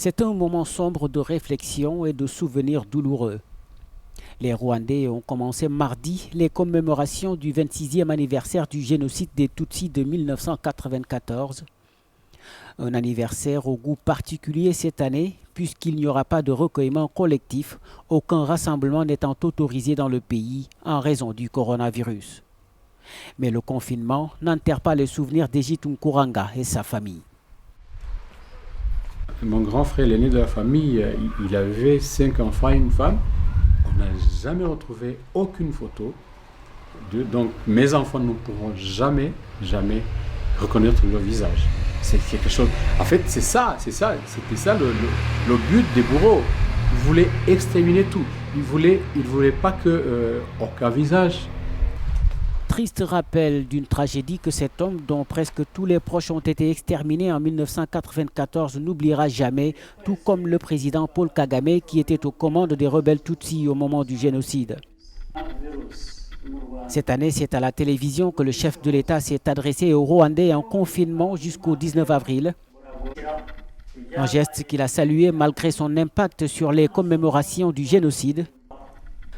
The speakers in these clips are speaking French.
C'est un moment sombre de réflexion et de souvenirs douloureux. Les Rwandais ont commencé mardi les commémorations du 26e anniversaire du génocide des Tutsis de 1994. Un anniversaire au goût particulier cette année, puisqu'il n'y aura pas de recueillement collectif, aucun rassemblement n'étant autorisé dans le pays en raison du coronavirus. Mais le confinement n'enterre pas les souvenirs d'Egit Nkuranga et sa famille. Mon grand frère, l'aîné de la famille, il avait 5 enfants et une femme. On n'a jamais retrouvé aucune photo d'eux. Donc mes enfants ne pourront jamais reconnaître leur visage. C'est quelque chose. En fait, c'était ça le but des bourreaux. Ils voulaient exterminer tout. Ils voulaient pas que aucun visage. Triste rappel d'une tragédie que cet homme, dont presque tous les proches ont été exterminés en 1994, n'oubliera jamais, tout comme le président Paul Kagame qui était aux commandes des rebelles Tutsis au moment du génocide. Cette année, c'est à la télévision que le chef de l'État s'est adressé aux Rwandais en confinement jusqu'au 19 avril. Un geste qu'il a salué malgré son impact sur les commémorations du génocide.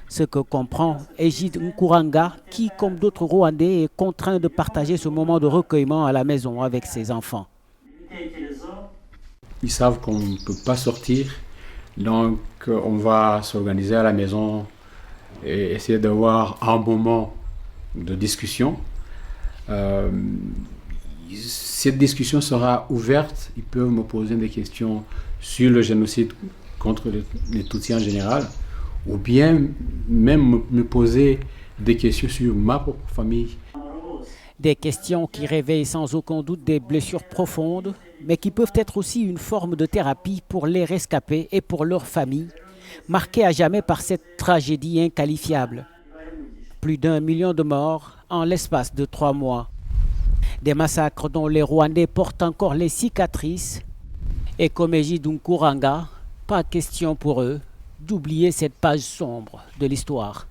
Ce que comprend Egit Nkuranga, qui, comme d'autres Rwandais, est contraint de partager ce moment de recueillement à la maison avec ses enfants. Ils savent qu'on ne peut pas sortir, donc on va s'organiser à la maison et essayer d'avoir un moment de discussion. Cette discussion sera ouverte, ils peuvent me poser des questions sur le génocide contre les Tutsis en général, ou bien même me poser des questions sur ma propre famille. Des questions qui réveillent sans aucun doute des blessures profondes, mais qui peuvent être aussi une forme de thérapie pour les rescapés et pour leurs familles, marquées à jamais par cette tragédie inqualifiable. Plus d'1 million de morts en l'espace de 3 mois. Des massacres dont les Rwandais portent encore les cicatrices. Et comme Egit Nkuranga, pas question pour eux d'oublier cette page sombre de l'histoire.